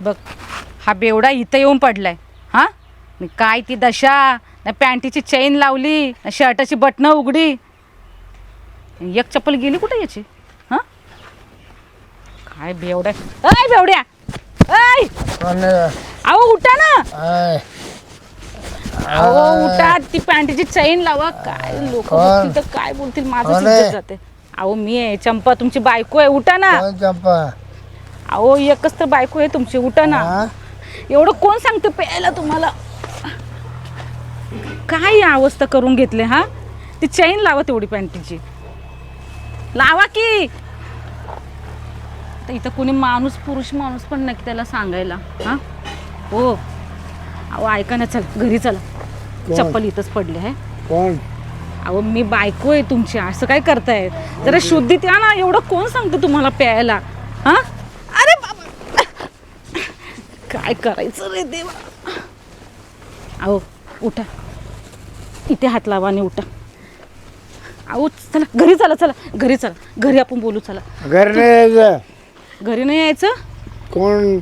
बघ हा बेवडा इथं येऊन पडलाय. हां मी काय ती दशा ना पॅन्टीची चेन लावली ना शर्टाची बटणं उघडी. एक चप्पल गेली कुठे याची? हां काय बेवड्या अय बेवड्या अय अहो उठा ना. अहो उठा ती पॅन्टीची चेन लावा. काय लोक तिथं काय बोलतील माझं इज्जत जाते. अहो मी आहे चंपा तुमची बायको आहे. उठा ना. चंपा अहो एकच तर बायको आहे तुमची. उठा ना. एवढं कोण सांगतं प्यायला तुम्हाला? काय ही अवस्था करून घेतले. हा ती चेन लावा तेवढी पॅन्टीची लावा की. तर इथं कोणी माणूस पुरुष माणूस पण नाही की त्याला सांगायला. हां हो अहो ऐका ना चल घरी चला. चप्पल इथंच पडली आहे. कोण? अहो मी बायको आहे तुमची. असं काय करताय? जरा शुद्धीत या ना. एवढं कोण सांगतं तुम्हाला प्यायला? हां अरे बाबा काय करायचं रे देवा. अहो उठा इथे हात लावा आणि उठा. अहो चला घरी चला. चला घरी चला. घरी आपण बोलू. चला घर नाही यायचं. घरी नाही यायचं. कोण?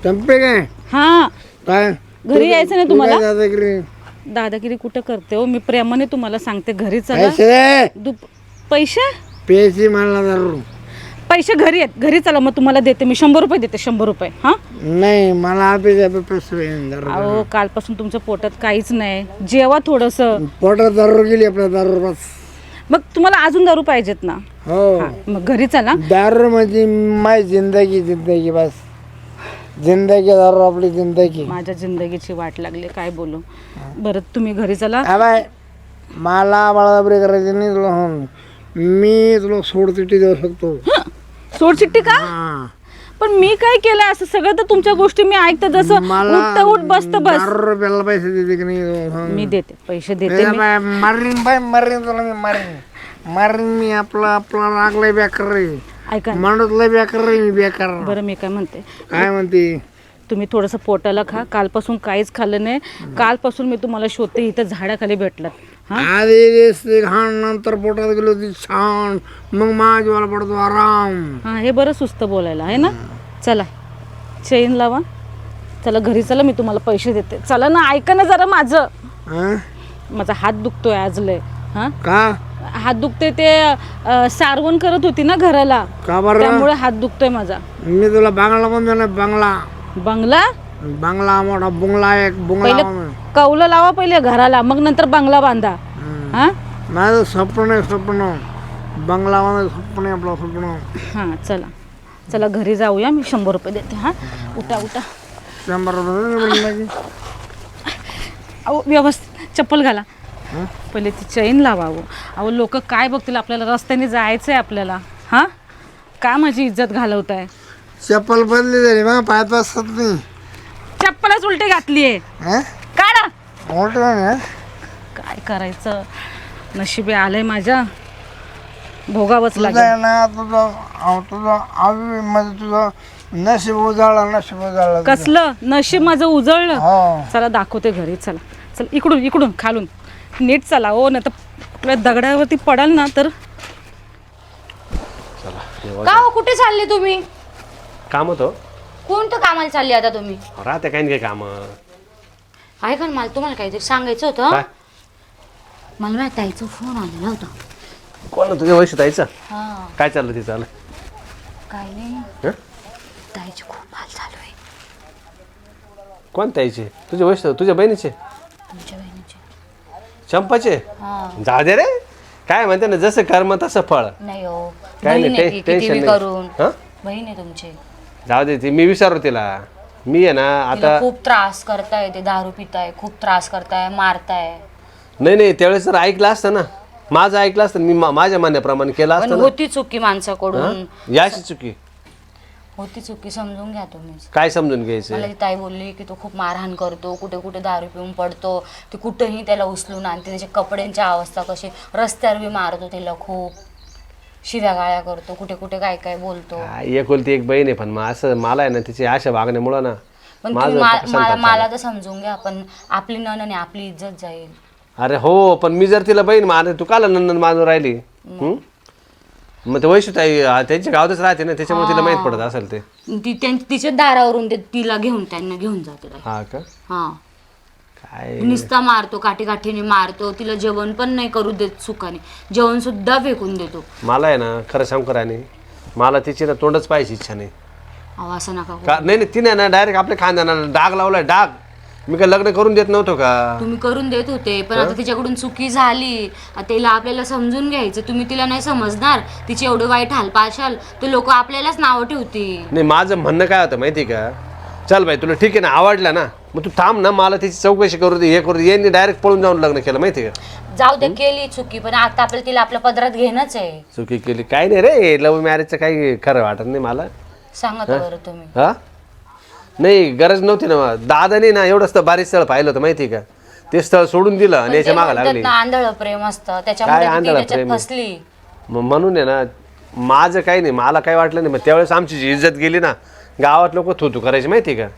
चंपे काय? हां काय घरी यायचं नाही तुम्हाला? दादागिरी दादागिरी कुठं करते हो मी. प्रेमाने तुम्हाला सांगते घरी चला. पैसे पैसे पैसे मला दारू पैसे घरी आहेत. घरी चला मग तुम्हाला देते मी. 100 रुपये देते. 100 रुपये. हां नाही मला पैसे अहो कालपासून तुमच्या पोटात काहीच नाही. जेवा थोडंसं. पोटात दारू गेली आपल्या दारू बस. मग तुम्हाला अजून दारू पाहिजेत ना? हो मग घरी चला. दारू म्हणजे माझी जिंदगी बस. जिंदगी दारू आपली जिंदगी. माझ्या जिंदगीची वाट लागली. काय बोलू. बरं तुम्ही घरी चला. बाय मला बळजबरी करायची नाही तुला. मी तुला सोडचिठ्ठी देऊ शकतो. सोडचिठ्ठी का? पण मी काय केलं असं? सगळं तर तुमच्या गोष्टी मी ऐकते. जसं उठत उठ बसत बस. रुपयाला पैसे देते की नाही? मी देते पैसे देते. मारीन बाय मारीन तुला. मी मारीन मी. आपला राग लय बेकार रे. ऐका माणूस लय बेकार रे. मी बेकार. बरं मी काय म्हणते. काय म्हणते? तुम्ही थोडंसं पोटाला खा. कालपासून काहीच खाल्लं नाही. कालपासून मी तुम्हाला शोधते. इथं झाडाखाली भेटलात. आधी घाण नंतर पोटात गेलो ती छान. मग माझ्यावाला पडतो आराम. हां हे बरं सुस्त बोलायला आहे ना. चला चेन लावा. चला घरी चला. मी तुम्हाला पैसे देते. चला ना. ऐका ना जरा माझं. माझा हात दुखतोय आज लय. हां का हात दुखते? ते सारवण करत होती ना घराला. का बरं? त्यामुळे हात दुखतोय माझा. मी तुला बांगला पण देणार. बंगला मोठा बुंगला. एक पहिले कौलं लावा पहिले घराला. मग नंतर बंगला बांधा. हां माझं स्वप्न आहे. स्वप्न बंगला स्वप्न आहे आपलं स्वप्न. हां चला चला घरी जाऊया. मी 100 रुपये देते. हां उठा उठा. 100 रुपये. अहो व्यवस्थित चप्पल घाला. पहिले ती चेन लावावं. अहो लोक काय बघतील आपल्याला. रस्त्याने जायचं आहे आपल्याला. हां का माझी इज्जत घालवताय? चप्पल बदली झाली मग पायात बसत नाही. चप्पलच उलटी घातली आहे. काढा. काय करायचं. नशिबी आलंय माझ्या. भोगावंच लागेल ना. तुझं नशीब उजाळलं. कसलं नशीब माझं उजळलं? चला दाखवते घरी. चला चल इकडून खालून नीट चला. हो ना तर आपल्या दगडावरती पडाल ना तर. का हो कुठे चालले तुम्ही? काम होतं. कोणतं कामाला चालले आता तुम्ही? राहते काही नाही काम. ऐका ना मला तुम्हाला काहीतरी सांगायचं होतं. काय? मला माझ्या ताईचा फोन आलेला होता. कोण तुझ्या वयस ताईचं? हा काय चाललं तिचं? आलं काय नाही. ताईचे खूप हाल चालू आहे. कोण ताईचे? तुझ्या वयस तुझ्या बहिणीचे? तुमच्या बहिणीचे. चंपाचे? हा जाऊ दे रे. काय म्हणते ना जसं कर्म तसं फळ. नाही हो. काय बहीण नाही, आहे ती, किती टेन्शन बी नाही. करून. हा? बहीण आहे तुमची. जाऊ दे ती. मी विचारू तिला. मी आहे ना तिला आता. खूप त्रास करताय. ते दारू पिताय. खूप त्रास करताय. मारताय. नाही त्यावेळेस जर ऐकलं असतं ना. माझं ऐकलं असतं. मी माझ्या म्हणण्याप्रमाणे केलं पण असतं होती चुकी माणसाकडून. ना. याची चुकी होती चुकी समजून घ्या तुम्ही. काय समजून घ्यायचं? मला ती ताई बोलली की तो खूप मारहाण करतो. कुठे कुठे दारू पिऊन पडतो. ते कुठेही त्याला उचलून आणते. त्याच्या कपड्यांची अवस्था कशी. रस्त्यावर बी मारतो त्याला खूप. शिव्या गाळ्या करतो. कुठे कुठे काय काय बोलतो. एकुलती एक बहीण आहे. पण मग असं मला आहे ना तिची अशा वागण्यामुळं ना. पण तुम्ही मला तर समजून घ्या. पण आपली नणन आपली इज्जत जाईल. अरे हो पण मी जर तिला बहीण मारले तू काला नंदन मानून राहिली? मग ते वैशूताई त्यांच्या गावातच राहते ना, त्याच्यामुळे तिला माहित पडत असेल ते. तिच्या दारावरून ते तिला त्यांना घेऊन जाते. हा का? हा, काय नुसता मारतो, काठीने मारतो. तिला जेवण पण नाही करू देत सुखाने, जेवण सुद्धा फेकून देतो. मला आहे ना खरं सांग करा, आणि मला तिची ना तोंडच पाहायची इच्छा नाही. अहो असं नका करू. का नाही तिने ना डायरेक्ट आपल्या खांद्याला डाग लावलाय, डाग. मी काय लग्न करून देत नव्हतो का? तुम्ही करून देत होते, पण आता तिच्याकडून चुकी झाली. तिला आपल्याला समजून घ्यायचं. तुम्ही तिला नाही समजणार, तिचे एवढे वाईट हाल पाशाल ते लोक आपल्यालाच नावं ठेवतील. नाही, माझं म्हणणं काय होतं माहिती का, चल बाई तुला ठीक आहे ना, आवडला ना, मग तू थांब ना, मला तिची चौकशी करू दे, हे करू दे. यांनी डायरेक्ट पळून जाऊन लग्न केलं माहिती का. जाऊ दे, केली चुकी, पण आता आपल्याला तिला आपल्या पदरात घेणंच आहे. चुकी केली काय नाही रे, लव्ह मॅरेजचं काही खरं वाटत नाही मला. सांगा तर बरं तुम्ही. हा नाही, गरज नव्हती ना. दादाने ना एवढं स्थळ बारीक स्थळ पाहिलं होतं माहिती का, ते स्थळ सोडून दिलं आणि याच्या मागे लागली. आंधळ प्रेम असतं त्याच्यामुळे काय ती आंधळं त्याच्यात प्रेम? फसली. मग म्हणून आहे ना, माझं काही नाही, मला काही वाटलं नाही. मग त्यावेळेस आमची जी इज्जत गेली ना, गावात लोक थू करायची माहिती का.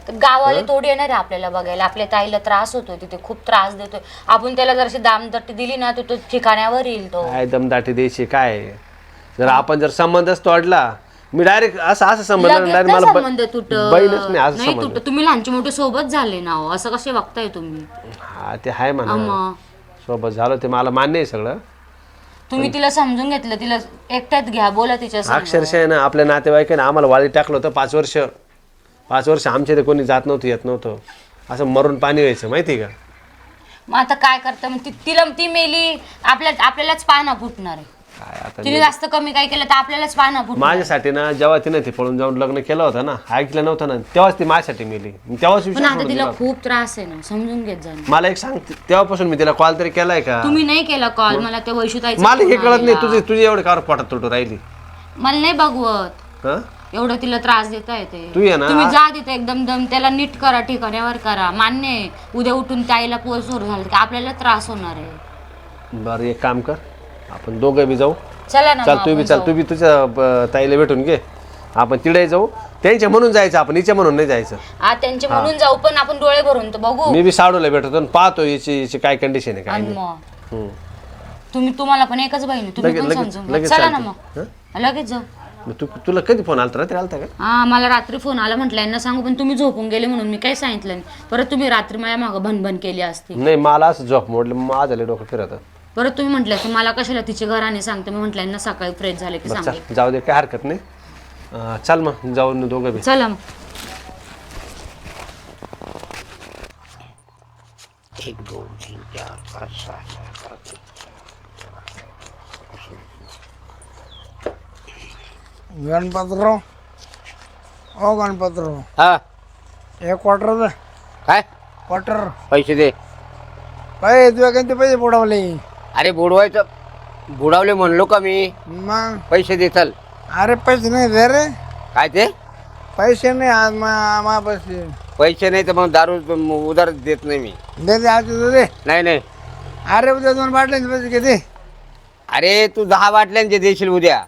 तर गावाले थोडी येणार आहे आपल्याला बघायला. आपल्या ताईला त्रास होतोय, तिथे खूप त्रास देतोय. आपण त्याला जर अशी दामदट्टी दिली ना, तो ठिकाण्यावर येईल. तो काय दमदाटी द्यायची काय, जर आपण जर संबंधच तोडला, मी डायरेक्ट असं संबंध लगेच डायरेक्ट नाही मला संबंध बहीणच नाही असं नाही संबंध. तुम्ही लहानचे मोठे सोबत झाले ना हो. असं कसे बघताय तुम्ही? हा ते आहे म्हणा, मग सोबत झालं ते मला मान्य आहे सगळं. तुम्ही तिला समजून घेतलं, तिला एकट्यात घ्या, बोला तिच्या संग. अक्षरशः आहे ना, आपल्या नातेवाईकांना आम्हाला वाळीत टाकलं होतं 5 वर्ष. 5 वर्ष आमच्या इथे कोणी जात नव्हतं, येत नव्हतं, असं मरून पाणी व्हायचं माहिती का. मग आता काय करतं, मग तिला ती मेली, आपल्यालाच पाना फुटणार आहे. काय आता तिने जास्त कमी काय केलं तर आपल्यालाच पाना फुटणार. माझ्यासाठी ना, जेव्हा तिने ते पळून जाऊन लग्न केलं होतं ना, ऐकलं नव्हतं ना, तेव्हाच ती माझ्यासाठी मेली. तेव्हाच पण विश्वास आता सोडून तिला दिला. खूप त्रास आहे ना, समजून घेत जा. मला एक सांग, तेव्हापासून मी तिला कॉल तरी केलाय का? तुम्ही नाही केला कॉल मला, त्या वैशुताईचा मला हे फोन कळत नाही, आलेला. तुझी एवढे कार पोटात तुटू राहिली. मला नाही बघवत हा एवढं तिला त्रास देता येते. तू ये ना. तुम्ही जा तिथे एकदम दम त्याला नीट करा, ठिकाण्यावर करा. मान्य आहे, उद्या उठून ताईला पोसोर झालं की आपल्याला त्रास होणार आहे. बरं एक काम कर, आपण दोघं बी जाऊ. चला ना चल मग तू बी आपण चल, जाऊ. तू बी तुझ्या ताईला भेटून घे, आपण तिकडे जाऊ. त्यांच्या म्हणून जायचं, आपण हिच्या म्हणून नाही जायचं. हा त्यांचे म्हणून जाऊ, पण आपण डोळे भरून तर बघू. मी बी साडूला भेटतो आणि पाहतो याची काय कंडिशन आहे काय आणि नाही. मग हम्म. तुम्हाला पण एकच बहीण आहे, तुम्ही पण समजून घ्या. चला ना मग लगेच जाऊ. मग तुला कधी फोन आलता? रात्री आलता का? हा मला रात्री फोन आला, म्हटलं यांना सांगू, पण तुम्ही झोपून गेले म्हणून मी काही सांगितलं नाही. परत तुम्ही रात्री माझ्या मागं भनभन केली असती. नाही, मला असं झोप मोडलं, माझं लय डोकं फिरत. परत तुम्ही म्हटलं की मला कशाला तिच्या घराने सांगते. मी म्हटलं यांना सकाळी फ्रेश झाले की सांगेल. चल जाऊ दे, काय हरकत नाही. चल मग जाऊन दोघं बी. चला मग. 1 2 3 4 5 6 7 गणपतराव, ओ गणपतराव, हा 1 क्वार्टर दे. काय क्वार्टर पैसे दे. काय तुझ्या किती पैसे बुडवले? अरे बुडवायचं, बुडावले म्हणलो का मी. मग पैसे दे चल. अरे पैसे नाही दे रे, काय ते पैसे नाही आज मा पैसे पैसे नाही तर मग दारू उधार देत नाही मी. दे दे आज दे. नाही नाही, अरे उद्या 2 बाटल्यांचे पैसे किती? अरे तू 10 बाटल्यांचे देशील उद्या,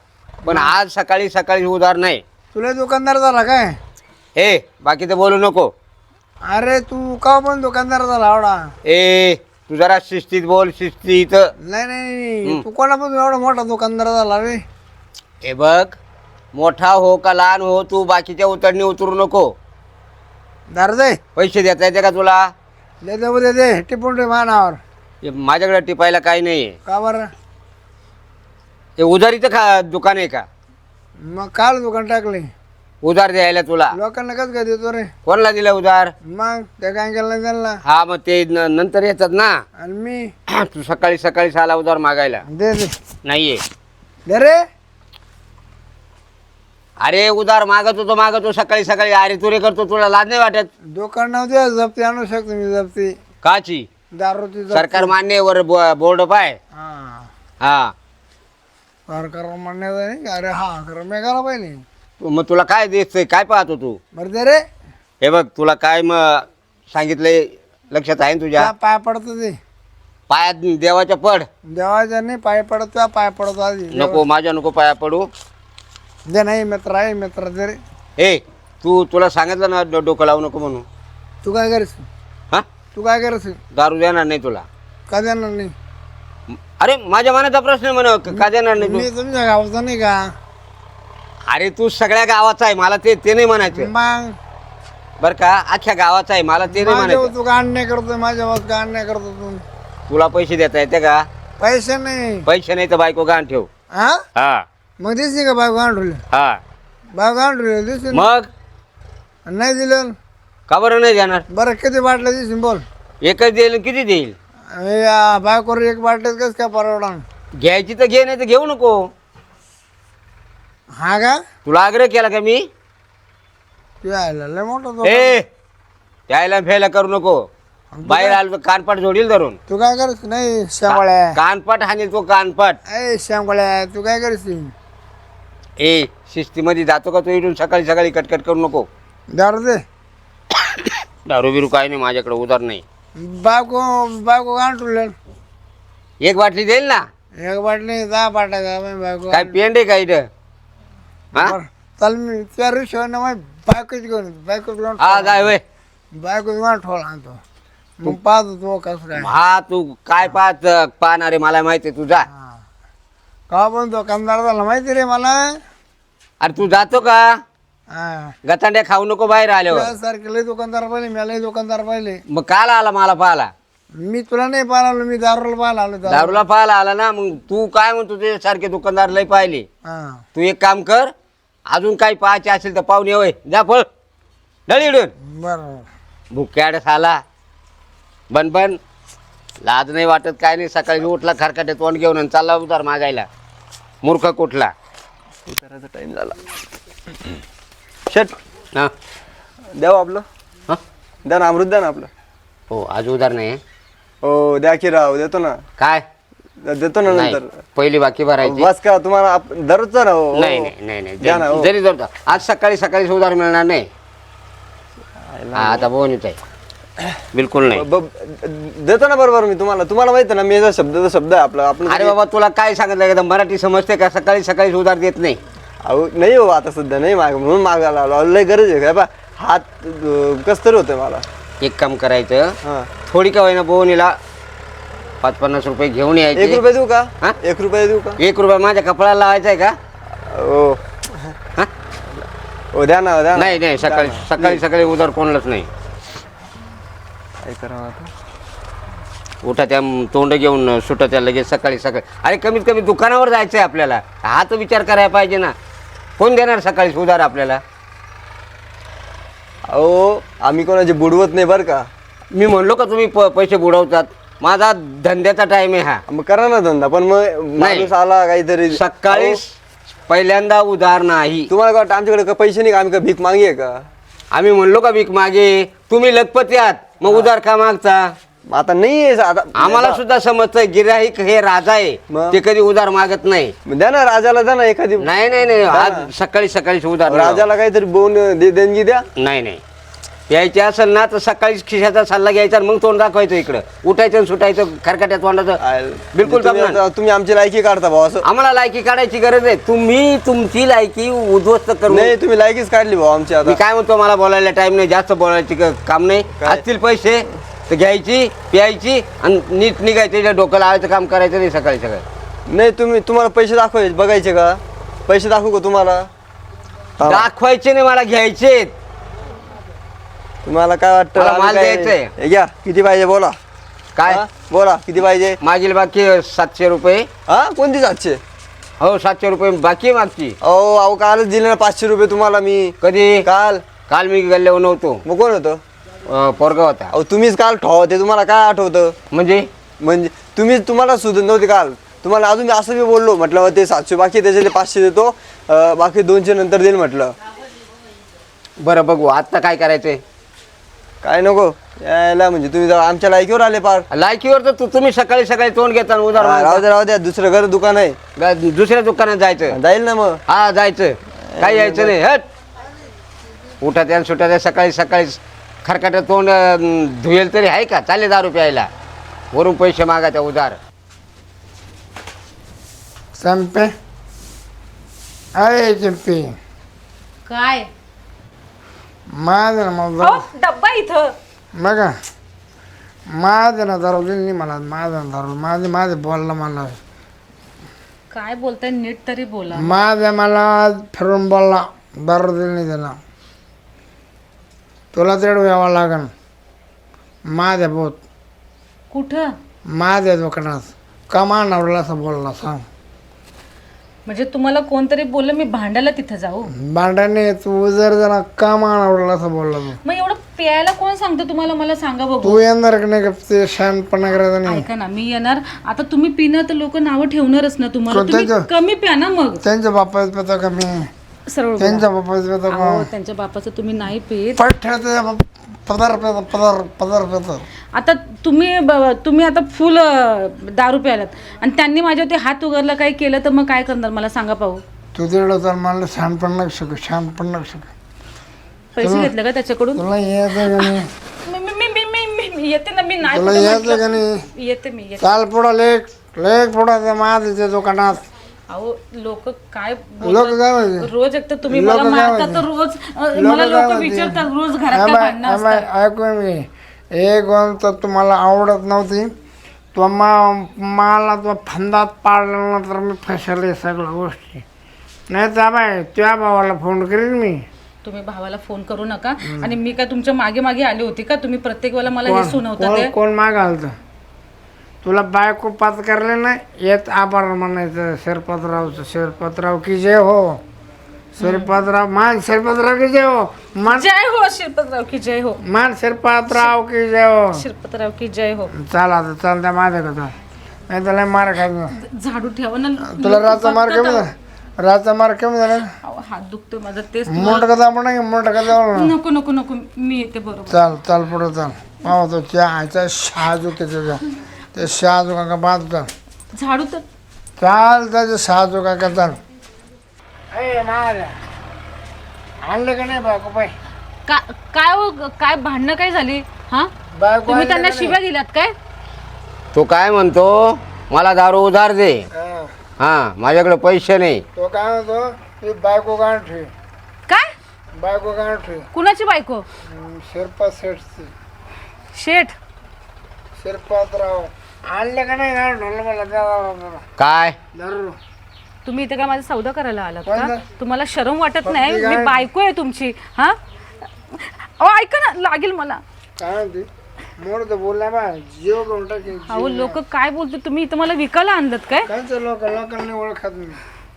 पण आज सकाळी सकाळी उधार नाही. तुला दुकानदार झाला काय? हे बाकीचं बोलू नको. अरे तू का पण दुकानदार झाला आवडा? ए तू जरा शिस्तीत बोल, शिस्तीत. नाही नाही, तू कोणापासून एवढा मोठा दुकानदार झाला रे? हे बघ, मोठा हो का लहान हो, तू बाकीच्या उतरणी उतरू नको. दार दे. पैसे देता येते का तुला? दे दे उद्या दे, टिपून रे मानावर. हे माझ्याकडे टिपायला काही नाही. का बरं? हे उधारीचं दुकान आहे का? मग काल दुकान टाकले. उधार द्यायला तुला लोकांना कसं काय देतो रे? कोणाला दिलं उधार? मग ते काय केलं त्यांना? हा मग ते नंतर येतात ना. आणि मी तू सकाळी सकाळी साला उधार मागायला दे दे नाहीये. दे रे. अरे उधार मागतो सकाळी सकाळी. अरे तुरे करतो, तुला लाज नाही वाटत? दुकान नव्हते जप्ती आणू शकतो मी, जप्ती काची? दारूची जप्ती. सरकार मान्य वर बोर्ड पाय. हा हा सरकार म्हणण्याचं नाही. अरे हा खरं मी करा पाहिजे. मग तुला काय दिसतंय, काय पाहतो तू? बरं दे रे. हे बघ, तुला काय मग सांगितलंय लक्षात आहे ना तुझ्या? त्या पाय पडतो ते पायात देवाच्या पड. देवाच्या नाही पाय पडतो, पाय पडतो आधी. नको, माझ्या नको पाया पडू. दे. नाही मित्र आहे, मित्र दे रे. ए तुला सांगितलं ना डोकं लावू नको म्हणून. तू काय करस? हा तू काय करस? दारू देणार नाही तुला. का देणार नाही? अरे माझ्या मनाचा प्रश्न म्हणा का देणार नाही मी तू तुमच्या गावचा नाही का? अरे तू सगळ्या गावाचा आहे मला ते नाही म्हणायचं मग बर का अख्ख्या गावाचा आहे मला ते नाही माझ्यावर म्हणायचं तू का अन्याय करतोय, माझ्यावर का अन्याय करतो तू? तुला पैसे देता येते का पैसे नाही. पैसे नाही तर बायको गाण ठेव हा हा मग दिसली का बायको आणले? हा बायको आणले दिसली ना? मग नाही दिलं. का बरं नाही देणार बरं किती बाटल्या दिसून बोल. एकच देईल किती देईल बायकोवर एक बाटल्यात कसं काय परवडा? घ्यायची तर घे नाही तर घेऊ नको हा का तुला आग्रह केला का मी तू यायला लय मोठा तो. ए त्याला फेला करू नको बाहेर आलो तर कानपाट जोडील धरून तू काय करस? नाही श्यामळ्या. कानपाट हानी तो कानपाट ए श्यामळ्या तू काय करशील? ए शिस्तीमध्ये जातो का तू इथून सकाळी सकाळी कटकट करू नको दारू दे. दारू बिरू काय नाही माझ्याकडे उधार नाही बायको बायको आणले. एक बाटली देईल ना एक बाटली 10 बाटल्या द्या बायको. काय पेंड आहे का इथं हा बरं, चल मी त्या रिक्षावर मग बायकोच घेऊन हा जाय वय बायको घेऊन ठोला आणतो. मग पाहतो तो कसं काय. हा तू काय पाहणार आहे मला माहिती आहे तू जा का म्हणतो कंदार झाला माहिती रे मला. अरे तू जातो का हा गतांड्या खाऊ नको बाहेर आल्यावर सारखे लय दुकानदार पाहिले, मी लय दुकानदार पाहिले. मग काल आला मला पाहाला मी तुला नाही पाहिला, मी दारूला पाहिला आलो. दारूला पाहायला आला ना मग तू काय म्हणतो ते सारखे दुकानदार लय पाहिले हा तू एक काम कर अजून काही पाहायचे असेल तर पाहून ये होय जा पळ डळी इडून बरं भुक्याड साला बन बन लाज नाही वाटत काय नाही सकाळी उठला खरकाटे तोंड घेऊन आणि चालला उतार मागायला मूर्ख कुठला उताराचा टाइम झाला. शेट हा द्यावं आपलं. हा? द्या ना अमृत द्या ना आपलं. हो आज उधार नाही हो द्या की राव देतो ना. काय देतो ना नाही नंतर. पहिली बाकी भरायची बस का तुम्हाला दररोजचा ना हो. नाही नाही नाही नाही द्या ना, हो. जरी जर आज सकाळी सकाळी उधार मिळणार नाही हा, आता बोन येत आहे बिलकुल नाही देतो ना बरोबर मी तुम्हाला माहिती आहे ना मी शब्द आहे आपला आपण. अरे बाबा तुला काय सांगितलं एकदम मराठी समजते का सकाळी सकाळी उधार देत नाही अहो नाही हो आता सध्या नाही म्हणून मागायला आलो. लय गरज आहे काय बा हात कस तरी होतंय मला. एक काम करायचं हा थोडी का होईना बोनीला 50-50 रुपये घेऊन 1 यायचे रुपये देऊ का? हा? 1 रुपये देऊ का? 1 रुपया माझ्या कपड्याला लावायचा आहे का हो हा? हो द्या ना द्या ना. नाही नाही सकाळी द्या ना. सकाळी सकाळी उधार कोणालाच नाही काय करावं आता? उठा त्या तोंड घेऊन सुटा त्या लगेच सकाळी सकाळी अरे कमीत कमी दुकानावर जायचं आहे आपल्याला हा तर विचार करायला पाहिजे ना कोण देणार सकाळी उधार आपल्याला अहो आम्ही कोणाचे बुडवत नाही बरं का. मी म्हणलो का तुम्ही पैसे बुडवतात माझा धंद्याचा टाइम आहे हा मग करा ना धंदा पण मग माणूस आला काहीतरी. सकाळी अहो, पहिल्यांदा उधार नाही तुम्हाला काय वाटतं आमच्याकडे का पैसे नाही का आम्ही का भीक मागे का. आम्ही म्हणलो का भीक मागे तुम्ही लखपती आहात मग उधार का मागता आता नाही आहे आता. आम्हाला सुद्धा समजतंय गिराहिक हे राजा आहे मग? ते कधी उधार मागत नाही द्या ना राजाला द्या ना एखादी. नाही नाही नाही आज सकाळी सकाळी उधार नाही. राजाला काहीतरी बोन देणगी द्या. नाही नाही यायचे असेल ना तर सकाळीच खिशाचा सल्ला घ्यायचा आणि मग तोंड दाखवायचं इकडं उठायचं आणि सुटायचं खरकाट्या तोंडाचं बिलकुल जमणार नाही. तुम्ही आमची लायकी काढता भाऊ असं. आम्हाला लायकी काढायची गरज आहे तुम्ही तुमची लायकी उद्ध्वस्त करू नाही तुम्ही लायकीच काढली भाऊ आमची आता. मी काय म्हणतो मला बोलायला टाइम नाही जास्त बोलायची काम नाही काय? असतील पैसे तर घ्यायची प्यायची आणि नीट निघायचं डोकं लावायचं काम करायचं नाही सकाळी सकाळी नाही तुम्हाला पैसे दाखवायचे बघायचे का पैसे दाखवू का तुम्हाला. हा. दाखवायचे नाही मला घ्यायचे तुम्हाला काय वाटतं मला आम्ही माल काय- द्यायचंय. हे घ्या किती पाहिजे बोला. काय हा? बोला किती पाहिजे. मागील बाकी 700 रुपये हा कोणती 700. हो 700 रुपये बाकी आहे मागची अहो अहो कालच दिले ना 500 रुपये तुम्हाला मी. कधी काल काल मी गल्ल्यावर नव्हतो मग कोण होतं. पोरगा होता अहो तुम्हीच काल ठेवते तुम्हाला काय आठवतं. म्हणजे तुम्हाला सुधत नव्हते काल तुम्हाला अजून मी असं मी बोललो म्हटलं ते 700 बाकी त्याच्यातले 500 देतो बाकी 200 नंतर देईल म्हटलं. बरं बघू आता काय करायचंय काय नको यायला म्हणजे तुम्ही जरा आमच्या लायकीवर आले पार. लायकीवर तर तुम्ही सकाळी सकाळी तोंड घेता आणि उधार राहू द्या दुसरं घर दुकान आहे मागता. दुसऱ्या दुकानात जायचं जाईल ना मग. हा जायचं काही यायचं नाही हट उठा त्या सुटा त्या सकाळी सकाळी खरकाट्या तोंड धुયેल तरी आहे का चालेल 10 रुपये यायला वरून पैसे मागायचा उधार संपे अरे चंपे काय माझं ना मग हो डब्बा इथं बघा माझं ना दारू दिली नाही मला, माझं दारू माझे बोलला मला, काय बोलताय नीट तरी बोला. माझ्या मला फिरून बोलला, दारू दिली नाही त्याला. तुला तेवढं यावं लागन माझ्या बोत, कुठं? माझ्या दुकानात कमानावरला असं बोलला सांग. म्हणजे तुम्हाला कोणतरी बोललं मी भांडायला तिथं जाऊ? भांडणे तू जर जरा कमानावरला असं बोलला तू. मग एवढं प्यायला कोण सांगतं तुम्हाला? मला सांगा बघू. तू येणार का नाही का ते शहाणपणा करायचा नाही. ऐका ना, मी येणार. आता तुम्ही पिणं तर लोक नावं ठेवणारच ना तुम्हाला. तुम्ही कोणत्याचं? कमी प्या ना मग. त्यांच्या बापाच पेतो का मी, सरळ बोला. त्यांच्या बापाच पेतो का अहो, त्यांच्या बापाचं तुम्ही नाही पित. पट ठेवतो पदार पेतो पदार पेतो. आता तुम्ही आता फुल दारू प्यालात आणि त्यांनी माझ्यावरती हात उगारला काही केलं तर मग काय करणार मला सांगा पाहू. तू तेवढं तर मला शहाणपण नको शिकू, शहाणपण नको शिकू. पैसे घेतले का त्याच्याकडून? तुला यायचं का नाही, मी येते ना. मी नाही तुला कुठं यायचं म्हटलं. का नाही. येते मी येते. चाल पुढं लेख पुढं त्या माझ्या दुकानात. अहो लोक काय लोक काय म्हणते, रोज एक तर तुम्ही लोकं मला काय मारता तर म्हणते? रोज लोकं मला काय लोक म्हणते? विचारतात रोज घरात काय भांडणं असतात. ऐकू मी एक गोष्ट तुम्हाला आवडत नव्हती, तो मला तो फंदात पाडल्यानंतर मी फसले सगळ्या गोष्टी. नाही तर बाय त्या भावाला फोन करीन मी. तुम्ही भावाला फोन करू नका. आणि मी काय तुमच्या मागे मागे आली होती का? तुम्ही प्रत्येक वेळेला मला हे सुनवता ते. कोण माग आलत तुला बायको पात करले ना, येत आभार म्हणायचं शिरपतराव की जय हो. शिरपतराव मान शिरपतराव की जय हो. मान जय हो शिरपतराव की जय हो. मान शिरपतराव की जय हो. शिरपतराव की जय हो. चाल आता चाल त्या माझ्याकडे चाल, नाही त्याला मार खायचं. झाडू ठेवा ना. तुला रातचा मार कमी झाला, रातचा मार कमी झाला. अहो, हात दुखतोय माझा. तेच मोठ कदा आपण मोठ कदा नको नको नको. मी येते बरोबर. चाल चाल पुढं चाल. पाहू तो चहाचा शहाजू त्याच्या ते शहाजू काका बाद चाल. झाडू तर चाल त्याचे शहाजू काका चाल. आणले का नाही बायको पाय? काय हो, काय भांडणं काय झाली? हा बायको तुम्ही आणली त्यांना का शिव्या दिल्यात काय? तो काय म्हणतो, मला दारू उधार दे. हा. हा, माझ्याकडे पैसे नाही. तो काय म्हणतो ती बायको गाण ठेवी, काय? बायको गाण ठेवी. कुणाची बायको? शिरपत सेठची, शेठ. शिरपतराव आणले का नाही गाण ठेवलं मला त्या काय दारू. तुम्ही इथे काय माझा सौदा करायला आलात का? कोणता? तुम्हाला शरम वाटत नाही? फक्त मी काय? बायको आहे तुमची. हा अहो ऐका ना, लागेल मला. काय म्हणते मोड तर बोलला बा, जीव घेऊन टाकेल. अहो लोक काय बोलतो? तुम्ही इथं मला विकायला आणलत काय? कायचं लोकांनी ओळखत मी,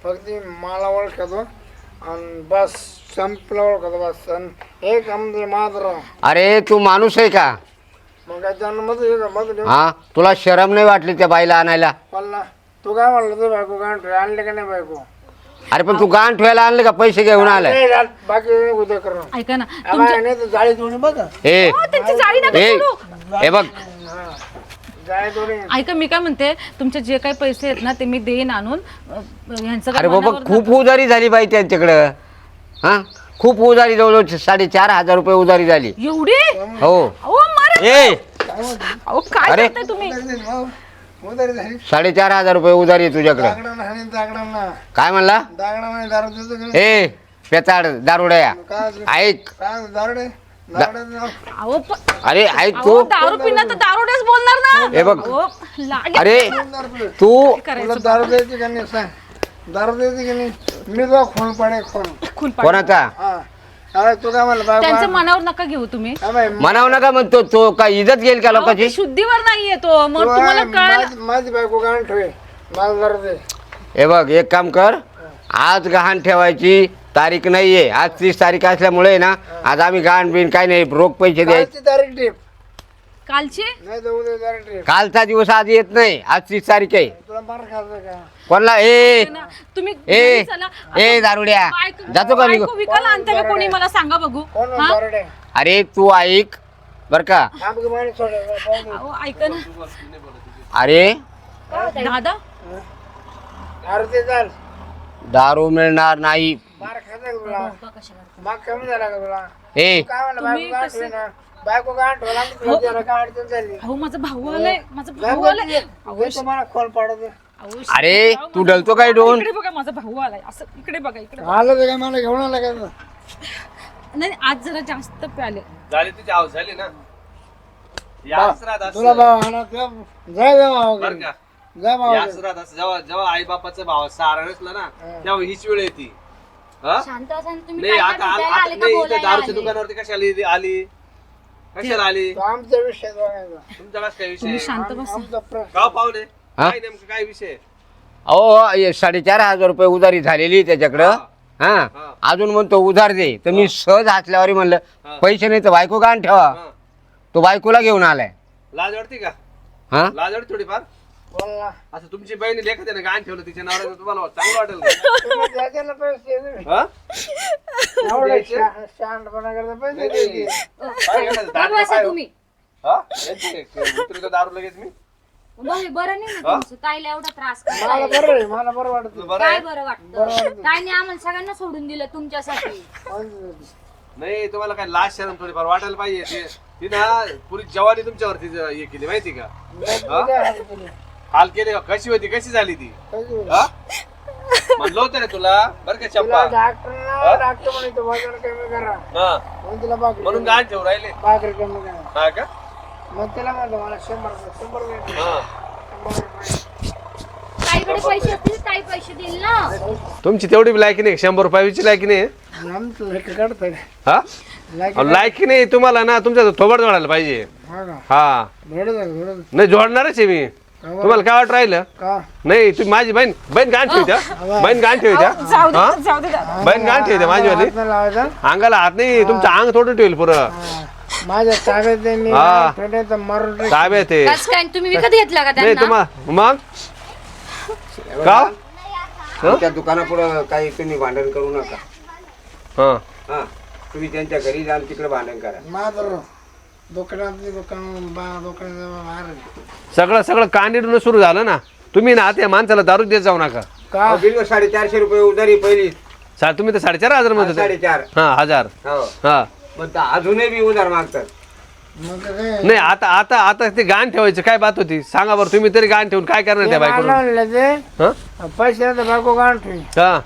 फक्त मला ओळखतो आणि बस संपलं ओळखतो बस. आणि एक आमचे मात्र अरे तू माणूस आहे का? मग काय जन्मच हा, तुला शरम नाही वाटली त्या बाईला आणायला? म्हणला तू काय म्हणलं तू बायको गाण ठेव, आणले का नाही बायको? अरे पण तू गाण ठेवायला आणले का पैसे घेऊन आलाय? नाही, झालं. बाकी उद्या करू. ऐका ना, नाही तर जाळी तोडी बघा, ए त्यांची जाळी नका ए, सोडू. हे बघ, जाळी तोडी. ऐका, मी काय म्हणते, तुमचे जे काही पैसे आहेत ना ते मी देईन आणून. ह्यांचं काय अरे बाबा मनावर खूप उधारी झाली बाई त्यांच्याकडं. हा, खूप उधारी, जवळजवळ 4,500 रुपये उधारी झाली. एवढी? हो. अहो मारा. ए अहो काय अरे. करताय तुम्ही? उधारी झाली. 4,500 रुपये उधारी आहे तुझ्याकडं. दागडा नाही, दागडा ना, काय म्हणला? दागडा नाही, दारू देतो का नाही? ए पेताड दारुड्या, काय ऐक. काय दारुडे दारुडे अहो अरे ऐक अहो, तू. दारू पिणार तर दारूडेच बोलणार ना. हे बघ. अहो, लागेल. अरे तू तुला करायचं दारू द्यायची का नाही सांग, दारू द्यायची का नाही? मी तो खून पाडे खून. खून पाड. कोणाचा हा अरे तू काय म्हणलं त्यांचं मनावर नका घेऊ तुम्ही. म्हणाव नका म्हणतो, तो काय इज्जत घेईल का अहो, लोकांची? ते शुद्धीवर नाहीये तो. मग तुम्हाला कळायला. माझी बायको गाण ठेवे, मला दारू दे. हे बघ, एक काम कर, आज गहाण ठेवायची तारीख नाहीये. आज 30 तारीख असल्यामुळे ना, आज आम्ही गहाण बिन काही नाही, रोख पैसे द्यायचे. कालची तारीख टीप, कालचे नाही तर उद्या तारीख टीप. कालचा दिवस आज येत नाही, आज 30 तारीख आहे. तुला मार खायचं का? कोणला? ए तुम्ही ए घरी चला. ए दारुड्या, जातो का निघू? बायको विकायला आणता का कोणी? मला सांगा बघू. कोण हा? दारुडे? अरे तू ऐक बर का. आमचं माणूस सोडायचं. अहो, ऐका ना अरे दादा. दारू दे चाल. दारू मिळणार नाही. मार खायचं का तुला? माग कमी झाला का तुला? ए काय म्हणलं बायको गाण ठेवे ना? बायको गाण ठेवला आणि तुला जरा काय अडचण झाली? अहो माझा भाऊ आलाय. माझा भाऊ आलाय. हे तुम्हाला खोल पाडत अहो, अरे तू डलतो काय डोन? इकडे बघा, माझा भाऊ आलाय. असं इकडे बघा, इकडे बघा. आलं तर काय मला घेऊन आलं का? नाही आज जरा जास्त प्याले. झाली तुझी आवाज झाली ना, याच राहत असं. तुला भाव आणा जाय भाऊ बरं का जा भाऊ याच राहत असं. जेव्हा जेव्हा आई बापाचा भाव सहारा नसला ना तेव्हा हीच वेळ येते. हा? शांत असा ना तुम्ही. नाही काय आता काय भेटायला आता आले का नाही इथे बोलायला दारूच्या आले? दुकानावरती कशाला आली कशाला आली तो आमचा विषय बघायचा तुमचा कसं काय विषय तुम्ही शांत बसा. आमचा प्रश्न गाव पाहुणे हा? काय नेमकं काय विषय अहो 4,500 रुपये उधारी झालेली त्याच्याकडं. हा अजून म्हणतो उधार दे तर मी सहज हसल्यावर म्हणलं पैसे नाही तर बायको गाण ठेवा. हा. तो बायकोला घेऊन आलाय. लाज वाटते का हा लाज वाटते थोडीफार बोल ना असं तुमची बहिणी लेखा त्याने गाण ठेवलं तिच्या नवऱ्यानं तुम्हाला चांगलं वाटेल का? तुम्ही द्यायचे ना पैसे हा? एवढे शहाणपणा करता पैसे द्यायचे. काय करायचं? गप्प दारू बसा काय हो? तुम्ही. हा? यांची उतरतो दारू लगेच मी बरं नाही ना तुमचं ताईला एवढा त्रास मला करताय. बरं आहे मला बरं वाटतं बरं काय आहे? बरं वाटतं ताईने आम्हाला सगळ्यांना सोडून दिलं तुमच्यासाठी. नाही तुम्हाला काय लाज शरम थोडीफार वाटायला पाहिजे ती ना पुरी जवानी तुमच्यावरती हे केली माहिती का? हाल केले का? कशी होती कशी झाली ती? हा? म्हणलं होतं रे तुला बरं का चंपा डॉक्टर म्हणे वजन कमी करा हा म्हणून तिला भाकरी म्हणून गाण ठेवून राहिले भाकरी कमी करा हा का मग तिला म्हणलं मला 100 रुपये हा ताईकडे पैसे असतील ताई पैसे देईल ना. तुमची तेवढी बी लायकी नाही 100 रुपयाची लायकी नाही आमचं लेखं काढतं हा लायकी अहो, लायकी नाही तुम्हाला ना तुमच्या थोबड जोडायला पाहिजे हा का हा धडं नाही जोडणारच आहे मी तुम्हाला काय वाट राहिलं का नाही तुम्ही माझी बहीण बहीण गाण ठेवत्या बहीण गाण ठेवत्या जाऊ दे हा? जाऊ दे दादा. बहीण गाण ठेवत्या माझीवाली हात नाही लावायचा अंगाला हात नाही तुमचं अंग थोडं ठेवेल पुरं माझ्या ताब्यात आहे, मी हा. फेटायचं मारून टाक. ताब्यात आहे कसं काय तुम्ही विकत घेतला का नाही त्यांना? तुम्हा मग का त्या दुकानापुढं काही तुम्ही भांडण करू नका. हा हा तुम्ही त्यांच्या घरी जाल तिकडे भांडण करा. माझं दुकानात बाहेर सगळं सगळं कांडीडून सुरू झालं ना तुम्ही ना त्या माणसाला दारू देत जाऊ नका का बिल 450 रुपये उधारी पहिली. तुम्ही तर 4,500 मध्ये होते. 4.5 हा 1000 हो हा पण ते अजूनही बी उधार मागतात. मग काय नाही आता आता आता ते गाण ठेवायचं काय बात होती सांगा बरं तुम्ही तरी गाण ठेवून काय करणार त्या बायकडून आणलं ते हा पैसे बायको गाण ठेवी हा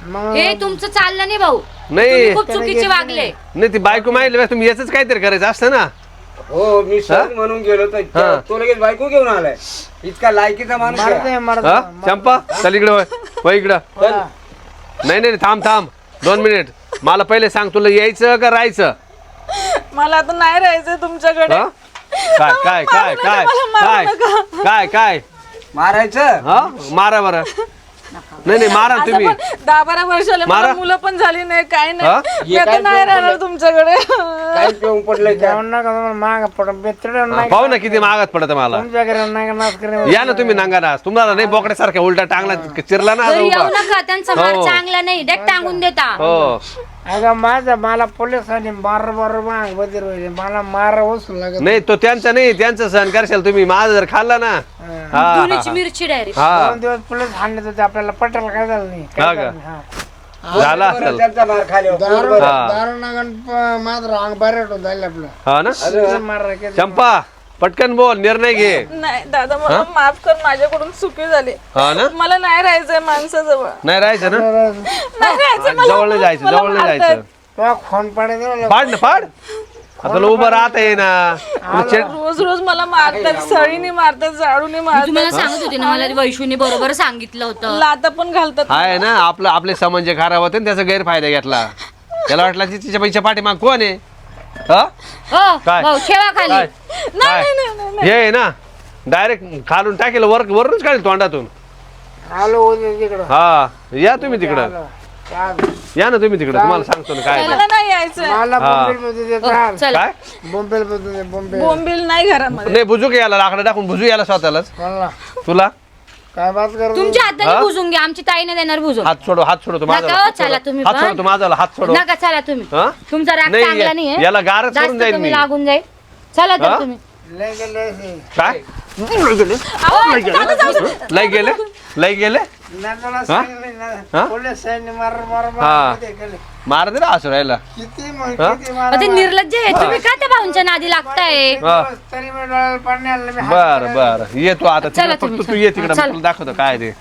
मग हे तुमचं चाललं नाही भाऊ. नाही तुम्ही खूप चुकीचे वागले. नाही ती बायको माहिती तुम्ही याच काहीतरी करायचं असतं ना हो मी सहज म्हणून गेलो तर तो लगेच बायको घेऊन आलाय. इतका लायकीचा माणूस आहे. मारते हा मारते चंपा चल इकडे वळ इकडं नाही नाही थांब थांब 2 मिनिट मला पहिले सांग तुला यायचं का राहायचं मला आता नाही राहायचंय तुमच्याकडे. हा? काय काय काय काय काय काय काय मारायचं हा मारा बरं नाही नाही मारा आता तुम्ही पण 10-12 वर्षाला मला मारा. मुलं पण झाली नाही काय हा? नाही मी आता नाही राहणार तुमच्याकडे. काही पिऊन पडलंय त्या. जेवण नका तुम्हाला माग पड बेतड नाही पाहू ना किती मागात पडत मला तुमच्या घरी नाही का नाच करे या ना तुम्ही नांगा तुम्हाला नाही बोकड्यासारख्या उलटा टांगला चिरला ना घरी आता येऊ उभा. नका त्यांचा मार हो. चांगला नाही डेट टांगून देता. हो अगं मला पोलिसांनी बार माग बदल व्हायचे मला मार वसूल लागत नाही तो त्यांचा नाही त्यांचं सहन करशाल तुम्ही माझं जर खाल्ला ना हा दोन्हीची मिरची डायरेक्ट. हा 2 दिवस पोलीस हाणले होते आपल्याला पटायला काय झालं नाही हा का? झाला असेल त्यांचा मार खाली दारू नागण मात्र अंग बरेट झाले आपलं हा ना मार चंपा पटकन बोल निर्णय घे नाही दादा मला माफ कर माझ्याकडून चुकी झाली. हा ना मला नाही राहायचंय माणसाजवळ. नाही राहायचं ना नाही राहायचं मला. जवळ नाही जायचं मला जवळ नाही मारतायत. जायचं तुला खोन पाडायचं फाड ना फाड आता तुला उभं राहता ये ना रोज रोज मला मारतात सळीने मारतात झाडूने तुम्हाला मारतात सांगत होते ना मला वैशूने बरोबर सांगितलं होतं. लाता पण घालतात. आहे ना आपले समज खराब होते त्याचा गैरफायदा घेतला त्याला वाटला की तिच्या पैसे पाठीमाग कोण आहे हा हो काय? भाऊ ठेवा खाली. काय नाही नाही नाही नाही. हे ना डायरेक्ट खालून टाकेल वरूनच काढेल तोंडातून आलो उद्या तिकडं हा या तुम्ही तिकडं या ना तुम्ही तिकडं तुम्हाला सांगतो ना काय मला नाही यायचंय. मला हा. बोंबेल मध्ये चाल चला काय बोंबेल मध्ये बोंबेल बोंबील नाही घरामध्ये. नाही बुजू याला लाकडं टाकून बुजू याला स्वतःलाच मला तुला काय बात कर तुमच्या हाताने हा? बुजून घ्या आमची ताईने देणार बुजून. हात सोडो तू माझा नका हो, चला तुम्ही हात पण. सोडो तू माझा हात सोडो नका चला तुम्ही. हा? तुमचा राग नाही, चांगला नाही याला गारच करून जास्त जाईल तुम्ही मी. लागून जाईल. चला हा? तर तुम्ही. लय गेले असे. काय लय गेले लय गेले नंदला सांगितलं हा? ना पोलीस साहेबांनी मार हा. मध्ये केले. मार दे ना असं राहिला किती मग हा? किती मार अहो, ते निर्लज्ज आहे तुम्ही का त्या भाऊंच्या नादी लागताय. हा. तरी मी डोळ्याला पाणी आणलं मी बर बर ये तू आता चला तिकडं तुम्ही, फक्त तू ये तिकडे चला. तुला दाखवतो काय ते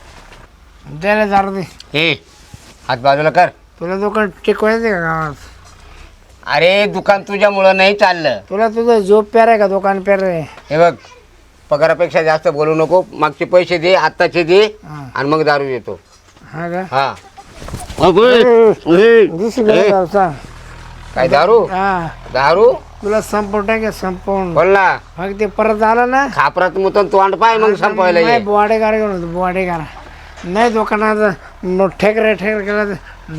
द्यायला झाड दे हे हात बाजूला कर. तुला दुकान टिकवायचं का गावात अरे दुकान तुझ्यामुळं नाही चाललं. तुला तुझं झोप प्यार आहे का दुकान प्यार आहे? हे बघ पगारापेक्षा जास्त बोलू नको. मागचे पैसे दे, आत्ताचे दे आणि मग दारू येतो. हा का? हा दुसरीकडे जाऊ सांग. काय दारू? हा दारू तुला संपवून टाक संपवून. बोल ना. मग ते परत आलं ना खापरात मुतन तोंड पाय मग संपवायला ये. बोवाडेगार घेऊन होतो बोवाडेगार. नाही दुकानात ठेकर केलं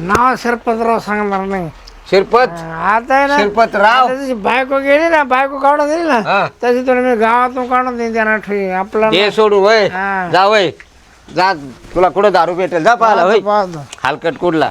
नाव सरपतराव सांगणार नाही. शिरपत आता आहे ना शिरपतराव. आता तुझी बायको गेली ना, बायको काढून दिली ना, हा. तशी तुला मी गावातून काढून देईन त्यांना ठेवी आपला दे सोडून वय. हा. जा वय जा. तुला कुठं दारू भेटेल जा पाहिला वय. पाहतो. हलकट कुठला